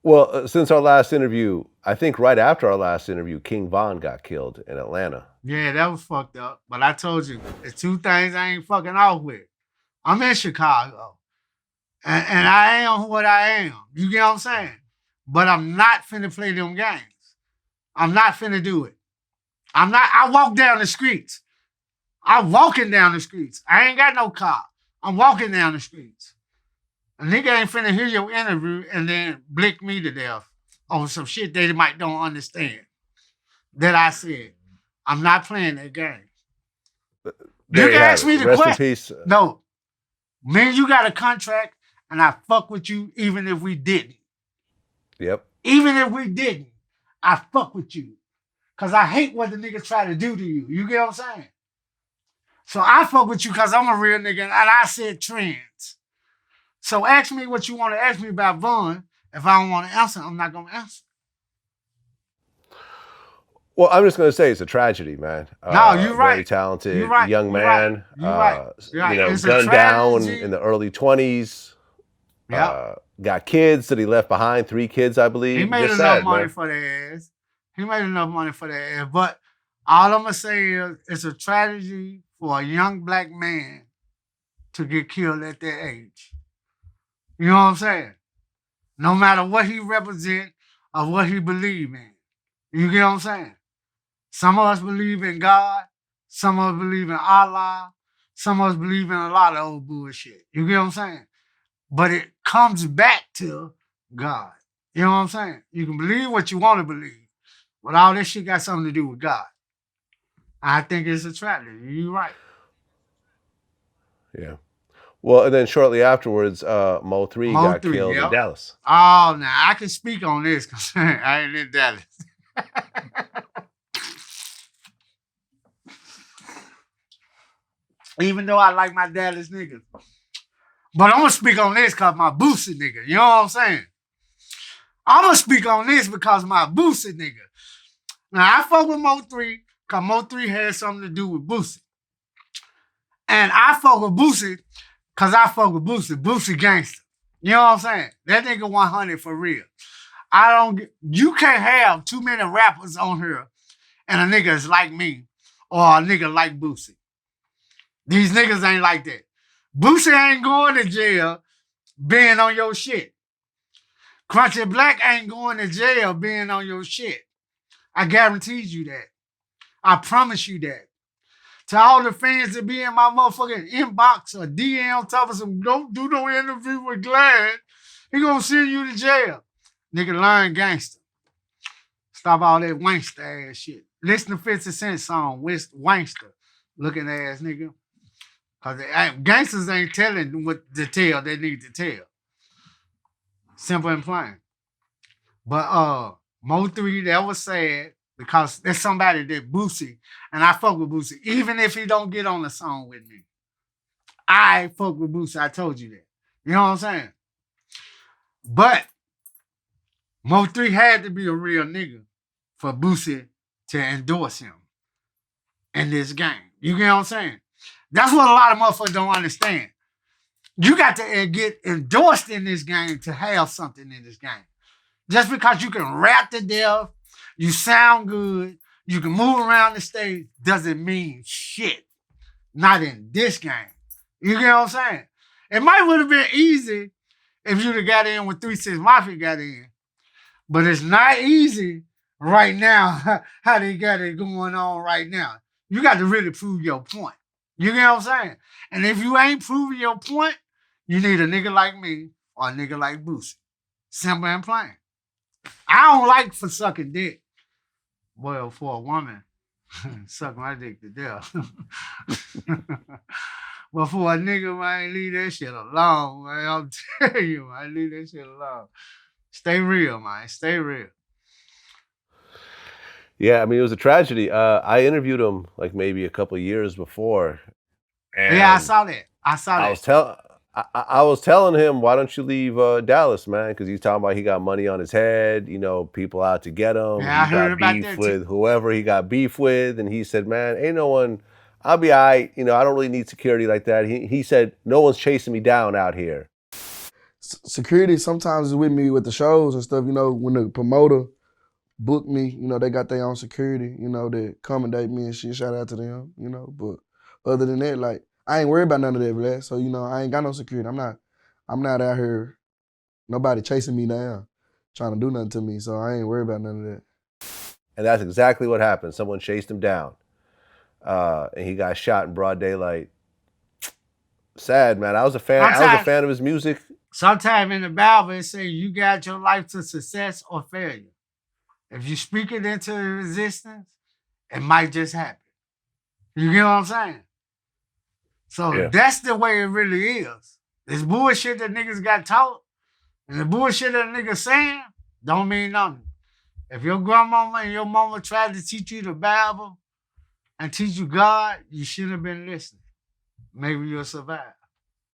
Well, since our last interview, I think right after our last interview, King Von got killed in Atlanta. Yeah, that was fucked up. But I told you, it's two things I ain't fucking off with. I'm in Chicago, and I am what I am. You get what I'm saying? But I'm not finna play them games. I'm not finna do it. I'm not. I walk down the streets. I'm walking down the streets. I ain't got no car. I'm walking down the streets. A nigga ain't finna hear your interview and then blick me to death on some shit they might don't understand that I said. I'm not playing that game. You There you can have ask it. me the Rest in question. peace. No, man, you got a contract and I fuck with you even if we didn't. Yep. Even if we didn't, I fuck with you. Cause I hate what the niggas try to do to you. You get what I'm saying? So I fuck with you because I'm a real nigga and I said trends. So ask me what you want to ask me about Vaughn. If I don't want to answer, I'm not gonna answer. Well, I'm just going to say it's a tragedy, man. No, you're Very right. You're talented right. young You're right. man. You're right. You're right. It's a Gunned down in tragedy. the early 20s. Yep. Got kids that he left behind, 3 kids, I believe. He made Just enough sad, money man. for their ass. He made enough money for their ass. But all I'm gonna say is it's a tragedy for a young black man to get killed at that age. You know what I'm saying? No matter what he represent or what he believe in. You get what I'm saying? Some of us believe in God. Some of us believe in Allah. Some of us believe in a lot of old bullshit. You get what I'm saying? But it comes back to God. You know what I'm saying? You can believe what you want to believe, but all this shit got something to do with God. I think it's a tragedy. You're right. Yeah. Well, and then shortly afterwards, Mo3 got Mo3, killed in yep. Dallas. Oh, now I can speak on this because I ain't in Dallas. Even though I like my Dallas niggas. But I'm going to speak on this because my Boosie nigga. You know what I'm saying? I'm going to speak on this because my Boosie nigga. Now, I fuck with Mo3 because Mo3 has something to do with Boosie. And I fuck with Boosie because I fuck with Boosie. Boosie gangster. You know what I'm saying? That nigga 100 for real. You can't have too many rappers on here and a nigga is like me or a nigga like Boosie. These niggas ain't like that. Boosie ain't going to jail being on your shit. Crunchy Black ain't going to jail being on your shit. I guarantee you that. I promise you that. To all the fans that be in my motherfucking inbox or DM talking some, don't do no interview with Glad. He gonna send you to jail. Nigga, learn gangster. Stop all that wankster ass shit. Listen to 50 Cent song, wankster. Looking ass nigga. Cause gangsters ain't telling what to tell they need to tell. Simple and plain. But Mo3, that was sad because there's somebody that Boosie, and I fuck with Boosie, even if he don't get on the song with me. I fuck with Boosie. I told you that. You know what I'm saying? But Mo3 had to be a real nigga for Boosie to endorse him in this game. You get what I'm saying? That's what a lot of motherfuckers don't understand. You got to get endorsed in this game to have something in this game. Just because you can rap to death, you sound good, you can move around the stage, doesn't mean shit. Not in this game. You get what I'm saying? It might would have been easy if you'd have got in when 3 6 Mafia got in. But it's not easy right now how they got it going on right now. You got to really prove your point. You get what I'm saying? And if you ain't proving your point, you need a nigga like me or a nigga like Boosie. Simple and plain. I don't like for sucking dick. Well, for a woman, suck my dick to death. But for a nigga, man, leave that shit alone, man. I'm telling you, man, leave that shit alone. Stay real, man. Stay real. Yeah, I mean, it was a tragedy. I interviewed him like maybe a couple of years before. And Yeah, I saw that. I saw that. I was telling him, why don't you leave Dallas, man? Because he's talking about he got money on his head, people out to get him. Yeah, I He heard got about beef that with too. whoever he got beef with. And he said, man, ain't no one, I'll be all right. I don't really need security like that. He said, no one's chasing me down out here. security sometimes is with me with the shows and stuff. You know, when the promoter book me, you know, they got their own security, you know, that accommodate me and shit. Shout out to them, you know. But other than that, like, I ain't worried about none of that, Vlad. So, you know, I ain't got no security. I'm not out here, nobody chasing me down, trying to do nothing to me. So I ain't worried about none of that. And that's exactly what happened. Someone chased him down. And he got shot in broad daylight. Sad, man. I was a fan of his music. Sometimes in the Bible it says you got your life to success or failure. If you speak it into existence, it might just happen. You get what I'm saying? So that's the way it really is. This bullshit that niggas got taught and the bullshit that niggas saying don't mean nothing. If your grandmama and your mama tried to teach you the Bible and teach you God, you shouldn't have been listening. Maybe you'll survive.